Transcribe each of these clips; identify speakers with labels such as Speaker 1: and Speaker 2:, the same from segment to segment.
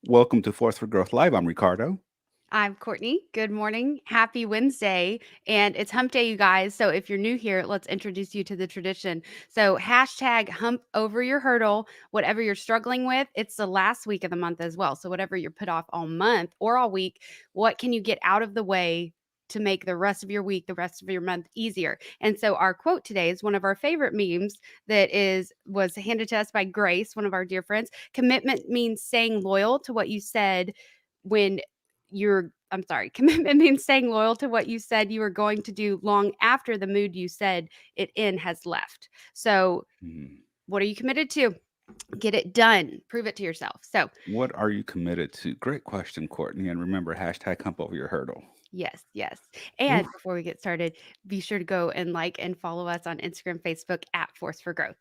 Speaker 1: Welcome to Force for Growth Live. I'm Ricardo.
Speaker 2: I'm Courtney. Good morning. Happy Wednesday. And it's hump day, you guys. So if you're new here, let's introduce you to the tradition. So hashtag hump over your hurdle, whatever you're struggling with. It's the last week of the month as well. So whatever you're put off all month or all week, what can you get out of the way to make the rest of your week, the rest of your month easier? And so our quote today is one of our favorite memes that was handed to us by Grace, one of our dear friends. Commitment means staying loyal to what you said when commitment means staying loyal to what you said you were going to do long after the mood you said it in has left. So,
Speaker 1: Hmm.
Speaker 2: what are you committed to? Get it done. Prove it to yourself. So,
Speaker 1: What are you committed to? Great question, Courtney. And remember, hashtag hump over your hurdle.
Speaker 2: yes, yes.
Speaker 1: Oof.
Speaker 2: And before we get started, be sure to go and like and follow us on Instagram, Facebook at Force for Growth.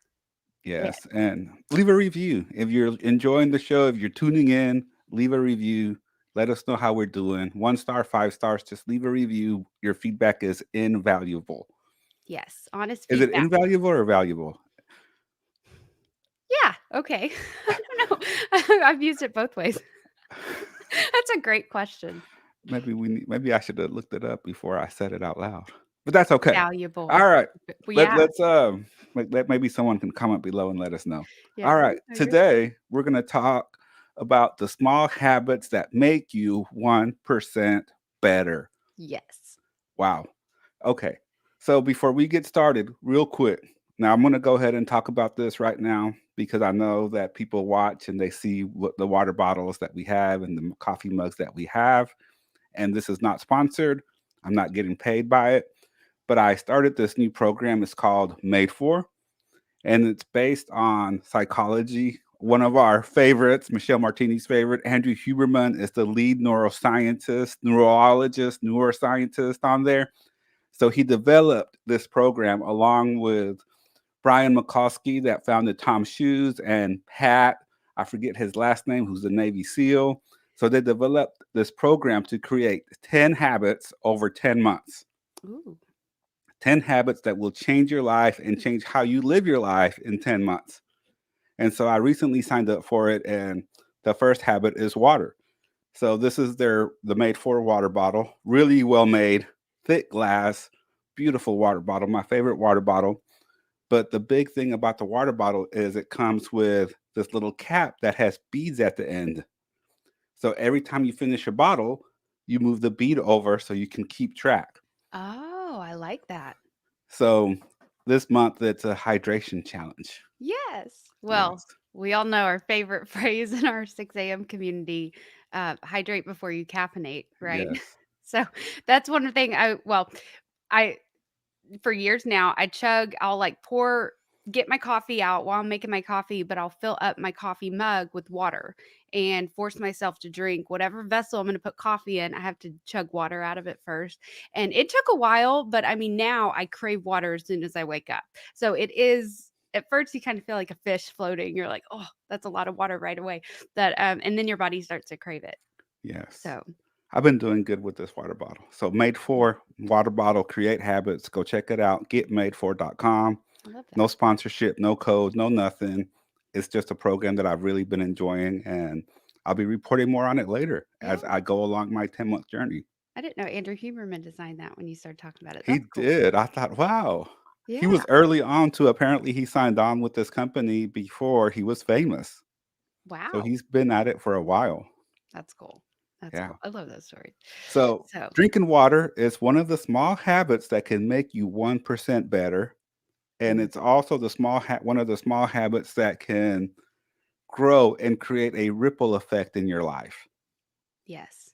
Speaker 2: Yeah.
Speaker 1: Yes. And leave a review. If you're enjoying the show, if you're tuning in, leave a review. Let us know how we're doing. 1 star, 5 stars, just leave a review. Your feedback is invaluable.
Speaker 2: Yes. Honest
Speaker 1: Is it
Speaker 2: feedback.
Speaker 1: invaluable or valuable?
Speaker 2: Yeah. Okay. I don't know. I've used it both ways. That's a great question.
Speaker 1: Maybe I should have looked it up before I said it out loud. But that's okay.
Speaker 2: Valuable.
Speaker 1: All right.
Speaker 2: Well,
Speaker 1: Let,
Speaker 2: yeah.
Speaker 1: let's um maybe someone can comment below and let us know.
Speaker 2: Yeah.
Speaker 1: All
Speaker 2: No,
Speaker 1: right.
Speaker 2: no, you're
Speaker 1: Today we're going to talk about the small habits that make you 1% better.
Speaker 2: yes.
Speaker 1: Wow. Okay. So before we get started, real quick. Now I'm going to go ahead and talk about this right now because I know that people watch and they see what the water bottles that we have and the coffee mugs that we have, and this is not sponsored. I'm not getting paid by it, but I started this new program. It's called Made For, and it's based on psychology. One of our favorites, Michelle Martini's favorite, Andrew Huberman, is the lead neuroscientist, neuroscientist on there. So he developed this program along with Brian McCoskey that founded Tom Shoes and Pat, I forget his last name, who's a Navy SEAL. So they developed this program to create 10 habits over 10 months.
Speaker 2: Ooh.
Speaker 1: 10 habits that will change your life and change how you live your life in 10 months. And so I recently signed up for it, and the first habit is water. So this is the Made For water bottle, really well made, thick glass, beautiful water bottle, my favorite water bottle. But the big thing about the water bottle is it comes with this little cap that has beads at the end. So every time you finish a bottle, you move the bead over so you can keep track.
Speaker 2: Oh, I like that.
Speaker 1: So this month it's a hydration challenge.
Speaker 2: Yes. Well,
Speaker 1: Yes.
Speaker 2: we all know our favorite phrase in our 6 a.m. community, hydrate before you caffeinate, right?
Speaker 1: Yes.
Speaker 2: So that's one thing I for years now, I'll like get my coffee out while I'm making my coffee, but I'll fill up my coffee mug with water and force myself to drink whatever vessel I'm going to put coffee in. I have to chug water out of it first. And it took a while, but I mean, now I crave water as soon as I wake up. So it is. At first, you kind of feel like a fish floating. You're like, "Oh, that's a lot of water right away." And then your body starts to crave it.
Speaker 1: Yes.
Speaker 2: So,
Speaker 1: I've been doing good with this water bottle. So Made
Speaker 2: yeah,
Speaker 1: For water bottle, create habits. Go check it out. Getmadefor.com.
Speaker 2: I love
Speaker 1: No
Speaker 2: that.
Speaker 1: sponsorship, no code, no nothing. It's just a program that I've really been enjoying, and I'll be reporting more on it later
Speaker 2: Yeah,
Speaker 1: as I go along my 10-month journey.
Speaker 2: I didn't know Andrew Huberman designed that when you started talking about it.
Speaker 1: He
Speaker 2: That's cool.
Speaker 1: did. I thought, wow. He
Speaker 2: Yeah.
Speaker 1: was early on too. Apparently, he signed on with this company before he was famous. So
Speaker 2: Wow.
Speaker 1: he's been at it for a while.
Speaker 2: That's cool. That's
Speaker 1: Yeah.
Speaker 2: cool. I love those stories.
Speaker 1: So
Speaker 2: So,
Speaker 1: drinking water is one of the small habits that can make you 1% better. And
Speaker 2: mm,
Speaker 1: it's also one of the small habits that can grow and create a ripple effect in your life.
Speaker 2: yes.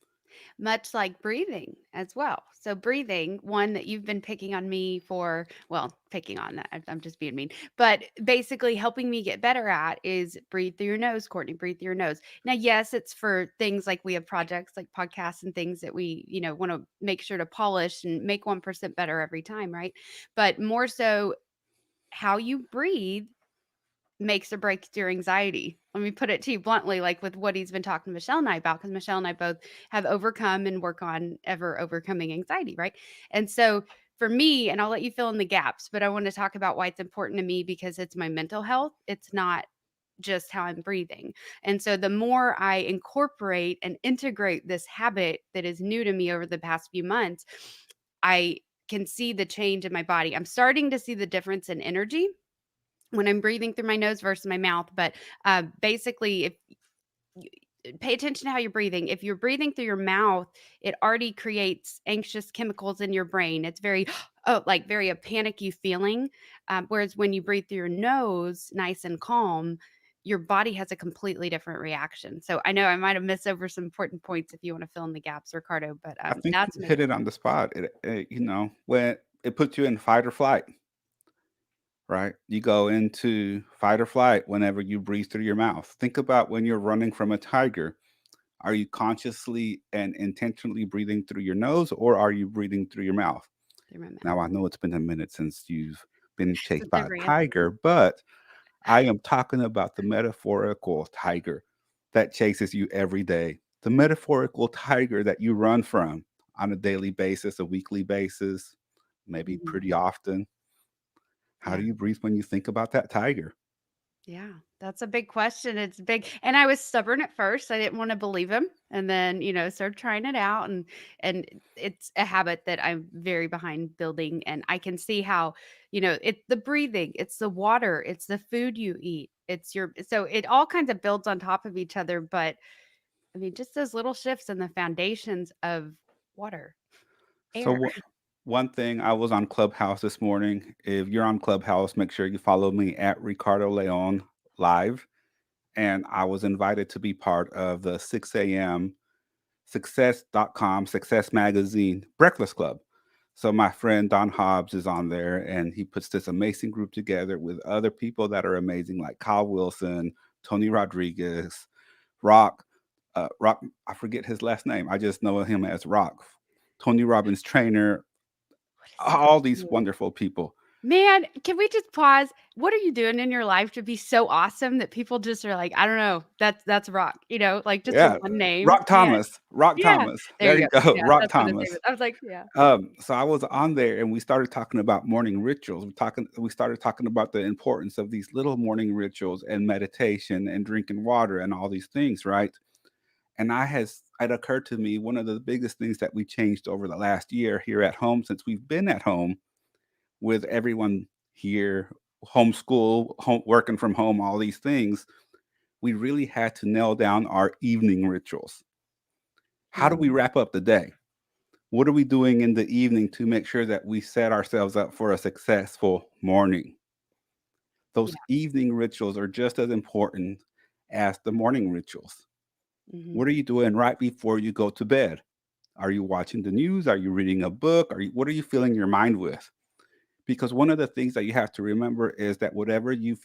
Speaker 2: Much like breathing as well. So, breathing, one that you've been picking on me for, well, picking on that, I'm just being mean, but basically helping me get better at is breathe through your nose, Courtney, breathe through your nose. Now, yes, it's for things like we have projects like podcasts and things that we, want to make sure to polish and make 1% better every time, right? But more so, how you breathe makes or breaks your anxiety. Let me put it to you bluntly, like with what he's been talking to Michelle and I about, because Michelle and I both have overcome and work on ever overcoming anxiety, right? And so for me, and I'll let you fill in the gaps, but I want to talk about why it's important to me because it's my mental health. It's not. just how I'm breathing. And so the more I incorporate and integrate this habit that is new to me over the past few months, I can see the change in my body. I'm starting to see the difference in energy when I'm breathing through my nose versus my mouth. But basically, if pay attention to how you're breathing. If you're breathing through your mouth, it already creates anxious chemicals in your brain. It's very, oh, like very a panicky feeling. Whereas when you breathe through your nose, nice and calm, your body has a completely different reaction. So I know I might have missed over some important points if you want to fill in the gaps, Ricardo, but
Speaker 1: I think
Speaker 2: that's
Speaker 1: you
Speaker 2: my
Speaker 1: hit it on the spot. When it puts you in fight or flight, right? You go into fight or flight whenever you breathe through your mouth. Think about when you're running from a tiger. Are you consciously and intentionally breathing through your nose, or are you breathing through your mouth?
Speaker 2: through my mouth.
Speaker 1: Now, I know it's been a minute since you've been chased
Speaker 2: Since
Speaker 1: by
Speaker 2: I've
Speaker 1: a
Speaker 2: ran.
Speaker 1: tiger, but I am talking about the metaphorical tiger that chases you every day, the metaphorical tiger that you run from on a daily basis, a weekly basis, maybe
Speaker 2: Mhm.
Speaker 1: pretty often. How
Speaker 2: Yeah.
Speaker 1: do you breathe when you think about that tiger?
Speaker 2: Yeah, that's a big question. It's big. And I was stubborn at first. I didn't want to believe him. And then, started trying it out and it's a habit that I'm very behind building and I can see how, it's the breathing, it's the water, it's the food you eat. It's your so it all kinds of builds on top of each other, but I mean just those little shifts in the foundations of water,
Speaker 1: So,
Speaker 2: air.
Speaker 1: one thing, I was on Clubhouse this morning. If you're on Clubhouse, make sure you follow me at Ricardo Leon Live. And I was invited to be part of the 6 a.m. success.com success magazine breakfast club. So my friend Don Hobbs is on there and he puts this amazing group together with other people that are amazing, like Kyle Wilson, Tony Rodriguez, Rock, Rock, I forget his last name. I just know him as Rock. Tony Robbins trainer,
Speaker 2: What is his
Speaker 1: all these
Speaker 2: name?
Speaker 1: wonderful people.
Speaker 2: Man, can we just pause? What are you doing in your life to be so awesome that people just are like, I don't know, that's rock, like just a
Speaker 1: Yeah.
Speaker 2: one name.
Speaker 1: Rock
Speaker 2: Man,
Speaker 1: Thomas. Rock
Speaker 2: yeah.
Speaker 1: Thomas.
Speaker 2: There
Speaker 1: There
Speaker 2: you
Speaker 1: you
Speaker 2: go.
Speaker 1: go.
Speaker 2: Yeah,
Speaker 1: Rock
Speaker 2: that's what his name
Speaker 1: Thomas.
Speaker 2: is. I was like, yeah.
Speaker 1: So I was on there and we started talking about morning rituals. We started talking about the importance of these little morning rituals and meditation and drinking water and all these things, right? And it occurred to me one of the biggest things that we changed over the last year here at home since we've been at home with everyone here, homeschool, working from home, all these things, we really had to nail down our evening rituals. How do we
Speaker 2: Mm,
Speaker 1: wrap up the day? What are we doing in the evening to make sure that we set ourselves up for a successful morning?
Speaker 2: yeah.
Speaker 1: Those evening rituals are just as important as the morning rituals.
Speaker 2: Mhm.
Speaker 1: What are you doing right before you go to bed? Are you watching the news? Are you reading a book? What are you filling your mind with? Because one of the things that you have to remember is that in, whatever you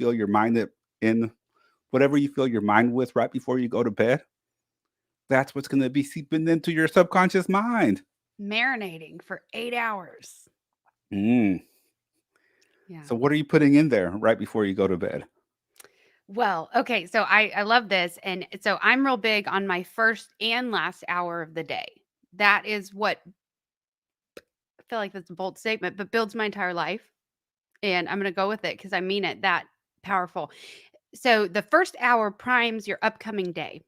Speaker 1: fill your mind with right before you go to bed, that's what's going to be seeping into your subconscious mind.
Speaker 2: Marinating for 8 hours.
Speaker 1: Mm.
Speaker 2: Yeah.
Speaker 1: So, what are you putting in there right before you go to bed?
Speaker 2: Well, okay, so I love this, and so I'm real big on my first and last hour of the day. That is what I feel like that's a bold statement, but builds my entire life, and I'm gonna go with it because I mean it that powerful. So the first hour primes your upcoming day.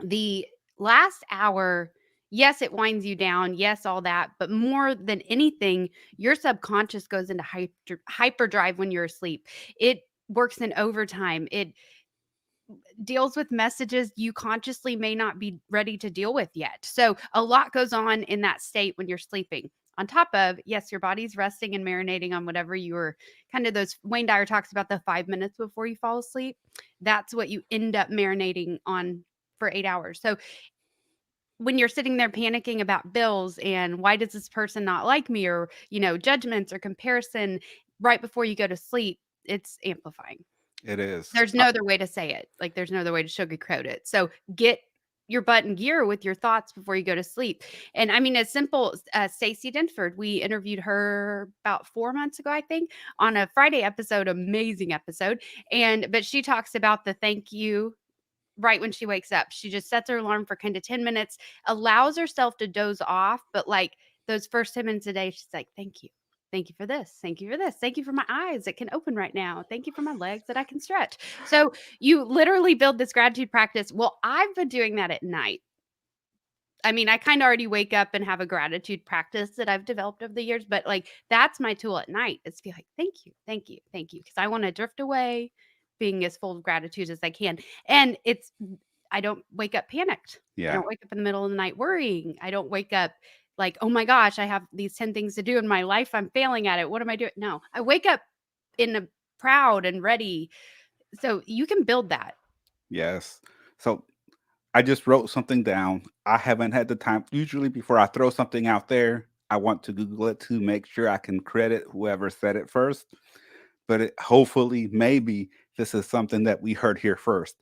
Speaker 2: The last hour, yes, it winds you down. Yes, all that. But more than anything, your subconscious goes into hyperdrive when you're asleep. It works in overtime. It deals with messages you consciously may not be ready to deal with yet. So a lot goes on in that state when you're sleeping. On top of, yes, your body's resting and marinating on whatever you were kind of those Wayne Dyer talks about the 5 minutes before you fall asleep. That's what you end up marinating on for 8 hours. So when you're sitting there panicking about bills and why does this person not like me or, judgments or comparison right before you go to sleep, it's amplifying.
Speaker 1: It is.
Speaker 2: There's no other way to say it. Like, there's no other way to sugarcoat it. So, get your butt in gear with your thoughts before you go to sleep. And I mean, as simple as Stacey Denford, we interviewed her about 4 months ago, I think, on a Friday episode, amazing episode. But she talks about the thank you right when she wakes up. She just sets her alarm for kind of 10 minutes, allows herself to doze off, but like those first 10 minutes a day, she's like, thank you. Thank you for this. Thank you for this. Thank you for my eyes that can open right now. Thank you for my legs that I can stretch. So you literally build this gratitude practice. Well, I've been doing that at night. I mean, I kind of already wake up and have a gratitude practice that I've developed over the years, but like that's my tool at night is to be like, thank you, thank you, thank you. Cause I want to drift away being as full of gratitude as I can. And I don't wake up panicked. I
Speaker 1: Yeah.
Speaker 2: don't wake up in the middle of the night worrying. I don't wake up like, oh my gosh, I have these 10 things to do in my life. I'm failing at it. What am I doing? No, I wake up in a proud and ready. So you can build that.
Speaker 1: Yes. So I just wrote something down. I haven't had the time. Usually, before I throw something out there, I want to Google it to make sure I can credit whoever said it first. But hopefully, maybe this is something that we heard here first.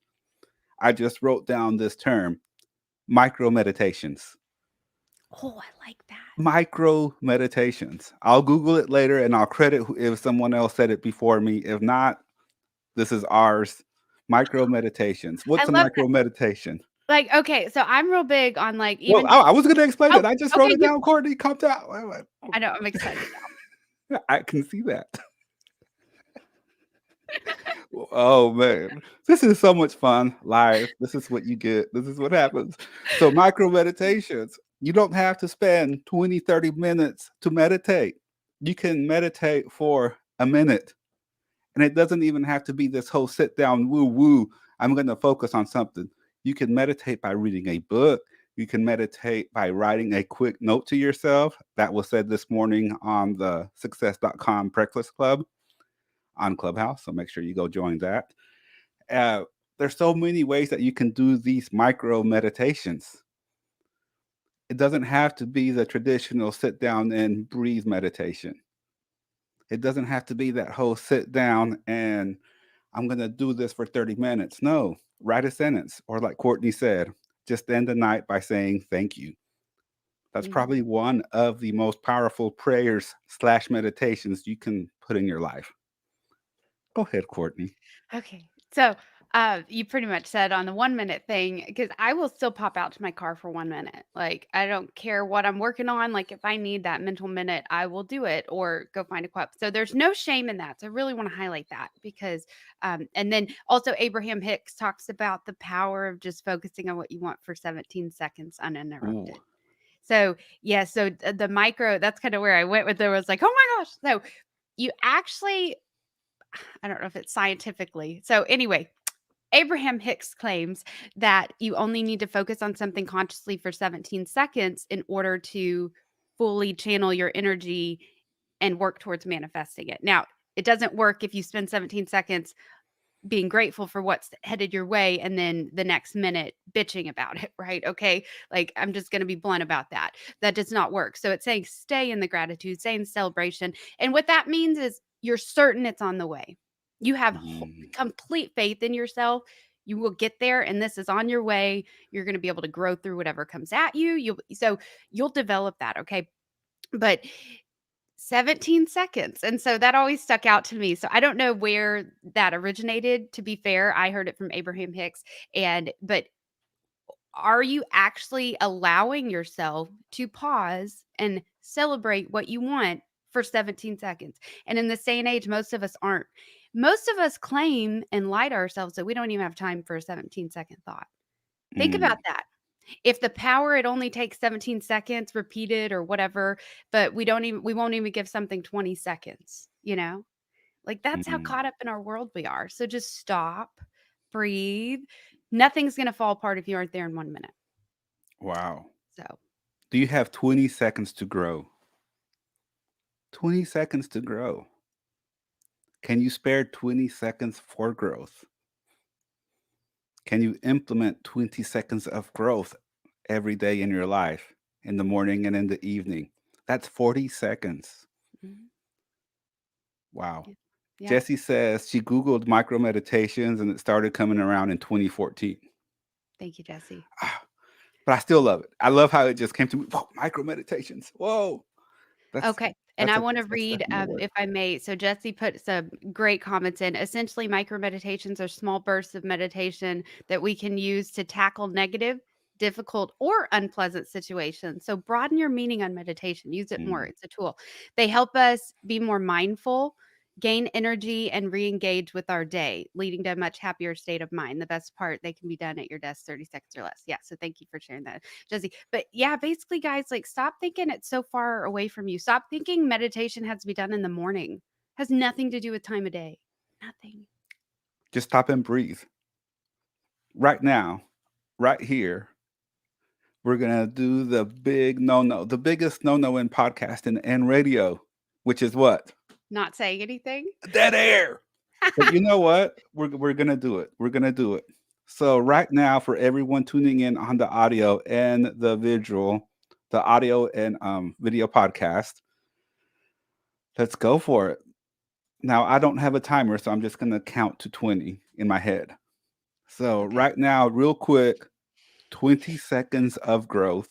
Speaker 1: I just wrote down this term, micro meditations.
Speaker 2: Oh, I like that.
Speaker 1: Micro meditations. I'll Google it later and I'll credit if someone else said it before me. If not, this is ours. Micro meditations.
Speaker 2: I
Speaker 1: What's a
Speaker 2: love
Speaker 1: micro meditation?
Speaker 2: Like, okay, so I'm real big on, like,
Speaker 1: Well,
Speaker 2: even
Speaker 1: I was gonna explain
Speaker 2: oh,
Speaker 1: it. I just wrote
Speaker 2: okay,
Speaker 1: it
Speaker 2: you
Speaker 1: down, Courtney. Calm down. Wait, wait.
Speaker 2: I know, I'm excited
Speaker 1: I can see that. Oh man, this is so much fun live. This is what you get. This is what happens. So micro meditations. You don't have to spend 20, 30 minutes to meditate. You can meditate for a minute. And it doesn't even have to be this whole sit down woo woo. I'm going to focus on something. You can meditate by reading a book. You can meditate by writing a quick note to yourself. That was said this morning on the success.com breakfast club on Clubhouse. So make sure you go join that. Uh, there's so many ways that you can do these micro meditations. It doesn't have to be the traditional sit down and breathe meditation. It doesn't have to be that whole sit down and I'm going to do this for 30 minutes. No, write a sentence. Or, like Courtney said, just end the night by saying thank you. That's
Speaker 2: Mhm.
Speaker 1: probably one of the most powerful prayers slash meditations you can put in your life. Go ahead, Courtney.
Speaker 2: Okay. So, you pretty much said on the 1-minute thing, because I will still pop out to my car for 1 minute. Like, I don't care what I'm working on. Like, if I need that mental minute, I will do it or go find a quip. So there's no shame in that. So I really want to highlight that because, and then also Abraham Hicks talks about the power of just focusing on what you want for 17 seconds
Speaker 1: Ooh,
Speaker 2: uninterrupted. So, yeah, so the micro, that's kind of where I went with it. I was like, oh my gosh. So you actually, I don't know if it's scientifically. So anyway, Abraham Hicks claims that you only need to focus on something consciously for 17 seconds in order to fully channel your energy and work towards manifesting it. Now, it doesn't work if you spend 17 seconds being grateful for what's headed your way and then the next minute bitching about it, right? Okay. Like I'm just going to be blunt about that. That does not work. So it's saying stay in the gratitude, stay in celebration. And what that means is you're certain it's on the way. You have
Speaker 1: mm,
Speaker 2: complete faith in yourself. You will get there and this is on your way. You're going to be able to grow through whatever comes at you. You'll develop that, okay? But 17 seconds. And so that always stuck out to me. So I don't know where that originated. To be fair, I heard it from Abraham Hicks. But are you actually allowing yourself to pause and celebrate what you want for 17 seconds? And in this day and age, most of us aren't. Most of us claim and lie to ourselves that we don't even have time for a 17-second thought. Think
Speaker 1: mm,
Speaker 2: about that. If the power it only takes 17 seconds repeated or whatever, but we won't even give something 20 seconds, you know? Like that's how
Speaker 1: mm.
Speaker 2: caught up in our world we are. So just stop, breathe. Nothing's going to fall apart if you aren't there in 1 minute.
Speaker 1: Wow.
Speaker 2: So,
Speaker 1: Do you have 20 seconds to grow? 20 seconds to grow. Can you spare 20 seconds for growth? Can you implement 20 seconds of growth every day in your life, in the morning and in the evening? That's 40 seconds.
Speaker 2: mhm,
Speaker 1: Wow.
Speaker 2: yeah. Yeah.
Speaker 1: Jessie says she Googled micro meditations and it started coming around in 2014.
Speaker 2: Thank you, Jesse.
Speaker 1: Ah, but I still love it. I love how it just came to me. Whoa, micro meditations. Whoa. That's
Speaker 2: Okay. And I want to
Speaker 1: that's
Speaker 2: read,
Speaker 1: definitely a word.
Speaker 2: if I may. So Jesse put some great comments in. Essentially, micro meditations are small bursts of meditation that we can use to tackle negative difficult, or unpleasant situations. So broaden your meaning on meditation, use it more.
Speaker 1: Mm.
Speaker 2: It's a tool. They help us be more mindful, gain energy, and re engage with our day, leading to a much happier state of mind. The best part, they can be done at your desk 30 seconds or less. Yeah. So thank you for sharing that, Jesse. But yeah, basically, guys, like stop thinking it's so far away from you. Stop thinking meditation has to be done in the morning. Has nothing to do with time of day. Nothing.
Speaker 1: Just stop and breathe. Right now, right here, we're gonna do the big no-no, the biggest no-no in podcasting and radio, which is what?
Speaker 2: Not saying anything.
Speaker 1: Dead air. But you know what? We're gonna do it. We're gonna do it. So right now, for everyone tuning in on the audio and the visual, the audio and video podcast, let's go for it. Now I don't have a timer, so I'm just gonna count to 20 in my head. So
Speaker 2: Okay.
Speaker 1: right now, real quick, 20 seconds of growth.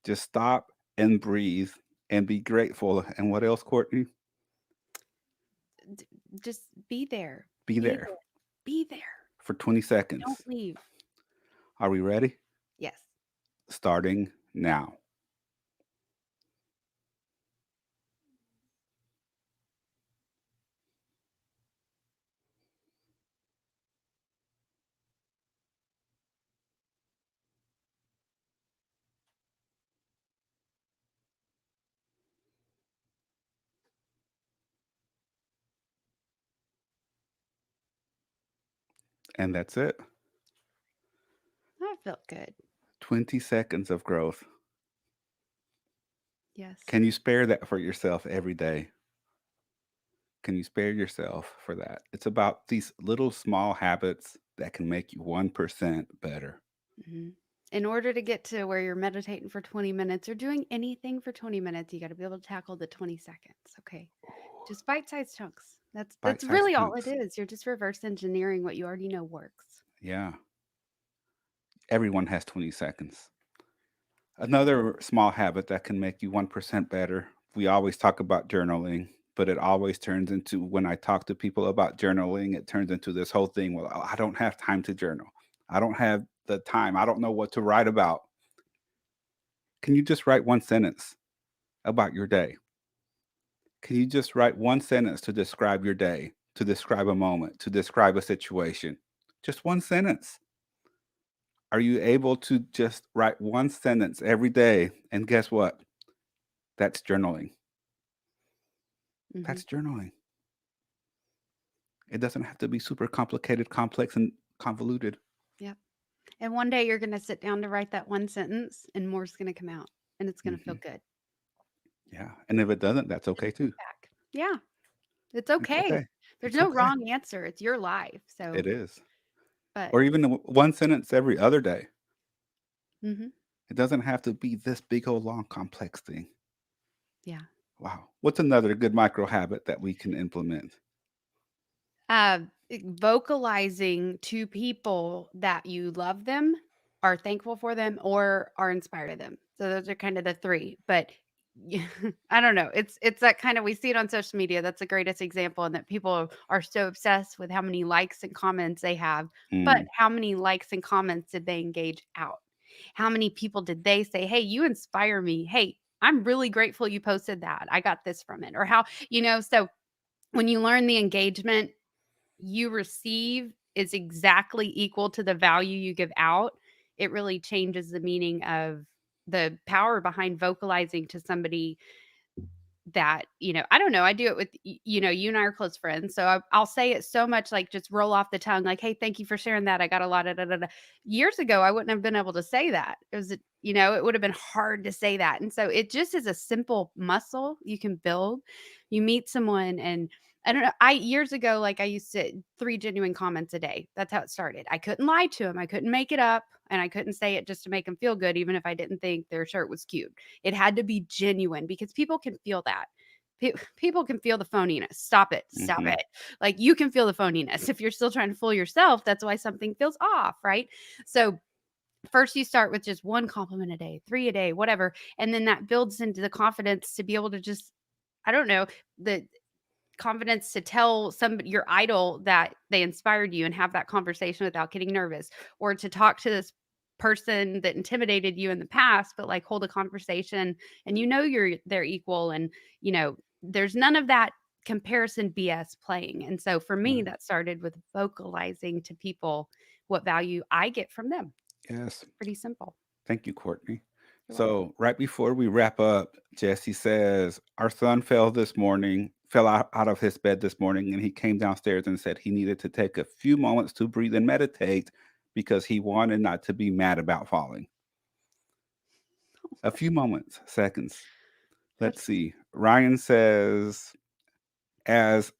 Speaker 1: Just stop and breathe and be grateful. And what else, Courtney?
Speaker 2: Just be there.
Speaker 1: Be
Speaker 2: Be
Speaker 1: there
Speaker 2: there. Be there.
Speaker 1: for 20
Speaker 2: Don't
Speaker 1: seconds.
Speaker 2: leave.
Speaker 1: Are we ready?
Speaker 2: Yes.
Speaker 1: Starting now. And that's it.
Speaker 2: That felt good.
Speaker 1: 20 seconds of growth.
Speaker 2: Yes.
Speaker 1: Can you spare that for yourself every day? Can you spare yourself for that? It's about these little small habits that can make you 1% better.
Speaker 2: Mhm. In order to get to where you're meditating for 20 minutes or doing anything for 20 minutes, you got to be able to tackle the 20 seconds. Okay. Just bite-sized chunks. That's
Speaker 1: Bite-sized
Speaker 2: really all it
Speaker 1: chunks.
Speaker 2: is. You're just reverse engineering what you already know works.
Speaker 1: Yeah. Everyone has 20 seconds. Another small habit that can make you 1% better. We always talk about journaling, but it always turns into when I talk to people about journaling, it turns into this whole thing. Well, I don't have time to journal. I don't have the time. I don't know what to write about. Can you just write one sentence about your day? Can you just write one sentence to describe your day, to describe a moment, to describe a situation? Just one sentence. Are you able to just write one sentence every day? And guess what? That's journaling.
Speaker 2: Mhm.
Speaker 1: That's journaling. It doesn't have to be super complicated, complex, and convoluted.
Speaker 2: Yep. And one day you're going to sit down to write that one sentence and more's going to come out and it's going to feel
Speaker 1: Mhm.
Speaker 2: good.
Speaker 1: Yeah, and if it doesn't, that's
Speaker 2: Just
Speaker 1: okay too.
Speaker 2: feedback. Yeah. It's
Speaker 1: It's
Speaker 2: okay.
Speaker 1: okay.
Speaker 2: There's
Speaker 1: It's
Speaker 2: no
Speaker 1: okay.
Speaker 2: wrong answer. It's your life.
Speaker 1: It
Speaker 2: So,
Speaker 1: is.
Speaker 2: but
Speaker 1: Or even one sentence every other day.
Speaker 2: mhm.
Speaker 1: It doesn't have to be this big old long complex thing.
Speaker 2: Yeah.
Speaker 1: Wow. What's another good micro habit that we can implement?
Speaker 2: Vocalizing to people that you love them, are thankful for them, or are inspired by them. So those are kind of the 3, but yeah, I don't know. It's that kind of we see it on social media. That's the greatest example, and that people are so obsessed with how many likes and comments they have, but
Speaker 1: Mm,
Speaker 2: how many likes and comments did they engage out? How many people did they say, "Hey, you inspire me. Hey, I'm really grateful you posted that. I got this from it." Or how, so when you learn the engagement you receive is exactly equal to the value you give out, it really changes the meaning of the power behind vocalizing to somebody that, I don't know, I do it with, you and I are close friends. So I'll say it so much like just roll off the tongue, like, hey, thank you for sharing that. I got a lot of da, da, da. Years ago, I wouldn't have been able to say that. It would have been hard to say that. And so it just is a simple muscle you can build. You meet someone and I don't know. Years ago, like I used to 3 genuine comments a day. That's how it started. I couldn't lie to him. I couldn't make it up. And I couldn't say it just to make them feel good, even if I didn't think their shirt was cute. It had to be genuine because people can feel that. People can feel the phoniness. Stop it. Stop
Speaker 1: mhm.
Speaker 2: it. Like you can feel the phoniness. If you're still trying to fool yourself, that's why something feels off, right? So first you start with just 1 compliment a day, 3 a day, whatever. And then that builds into the confidence to be able to just, I don't know, the confidence to tell somebody your idol that they inspired you and have that conversation without getting nervous, or to talk to this person that intimidated you in the past, but like hold a conversation and you're their equal, and there's none of that comparison BS playing. And so for me,
Speaker 1: Right.
Speaker 2: that started with vocalizing to people what value I get from them.
Speaker 1: Yes.
Speaker 2: Pretty simple.
Speaker 1: Thank you, Courtney.
Speaker 2: You're welcome.
Speaker 1: So right before we wrap up, Jesse says, our son fell out of his bed this morning, and he came downstairs and said he needed to take a few moments to breathe and meditate because he wanted not to be mad about falling. A few moments, seconds. Let's
Speaker 2: That's
Speaker 1: see. Ryan says, as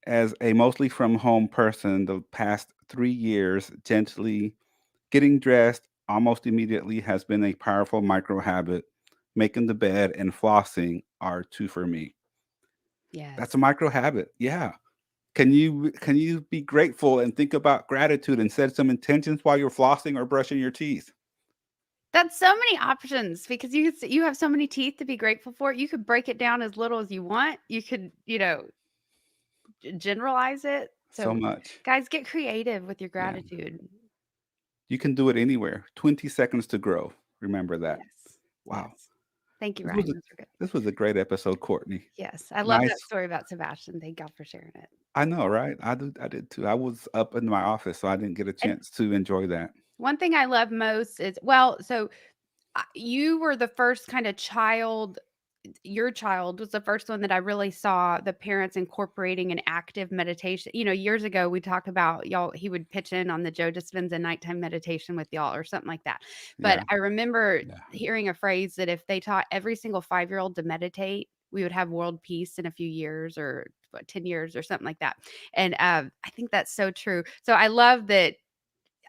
Speaker 1: as a mostly from home person, the past 3 years, gently getting dressed almost immediately has been a powerful micro habit. Making the bed and flossing are two for me. That's
Speaker 2: yes.
Speaker 1: a micro habit. Yeah. Can you be grateful and think about gratitude and set some intentions while you're flossing or brushing your teeth?
Speaker 2: That's so many options because you have so many teeth to be grateful for. You could break it down as little as you want. You could, generalize it.
Speaker 1: So
Speaker 2: So,
Speaker 1: much.
Speaker 2: guys, get creative with your
Speaker 1: Yeah.
Speaker 2: gratitude.
Speaker 1: You can do it anywhere. 20 seconds to grow. Remember that.
Speaker 2: Yes.
Speaker 1: Wow.
Speaker 2: Yes. Thank you,
Speaker 1: This was
Speaker 2: Ryan.
Speaker 1: a
Speaker 2: Those are good.
Speaker 1: this was a great episode, Courtney.
Speaker 2: Yes. I love
Speaker 1: Nice.
Speaker 2: that story about Sebastian. Thank God for sharing it.
Speaker 1: I know, right? I did too. I was up in my office, so I didn't get a
Speaker 2: And
Speaker 1: chance to enjoy that.
Speaker 2: one thing I love most is, so you were the first kind of child. Your child was the first one that I really saw the parents incorporating an active meditation. Years ago we talked about y'all, he would pitch in on the Joe Dispenza nighttime meditation with y'all or something like that. But
Speaker 1: Yeah,
Speaker 2: I remember
Speaker 1: yeah.
Speaker 2: hearing a phrase that if they taught every single 5-year-old to meditate, we would have world peace in a few years, or 10 years or something like that. And I think that's so true. So I love that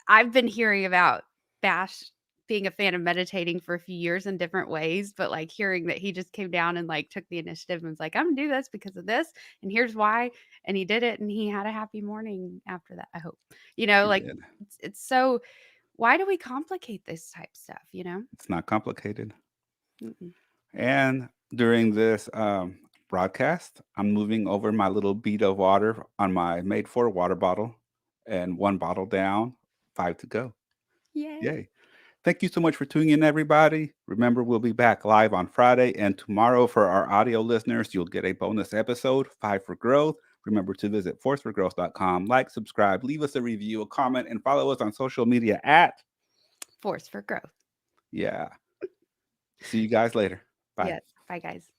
Speaker 2: I've been hearing about Bash being a fan of meditating for a few years in different ways, but, like, hearing that he just came down and, like, took the initiative and was like, "I'm gonna do this because of this, and here's why," and he did it, and he had a happy morning after that, I hope.
Speaker 1: He
Speaker 2: Like,
Speaker 1: did.
Speaker 2: it's so why do we complicate this type stuff, you know?
Speaker 1: It's not complicated.
Speaker 2: Mm-mm.
Speaker 1: And during this broadcast, I'm moving over my little bead of water on my made for water bottle, and one bottle down, five to go.
Speaker 2: Yay.
Speaker 1: Yay. Thank you so much for tuning in, everybody. Remember, we'll be back live on Friday, and tomorrow for our audio listeners, you'll get a bonus episode, 5 for Growth. Remember to visit forceforgrowth.com, like, subscribe, leave us a review, a comment, and follow us on social media at,
Speaker 2: Force for growth.
Speaker 1: yeah. See you guys later. Bye.
Speaker 2: Yes. Bye, guys.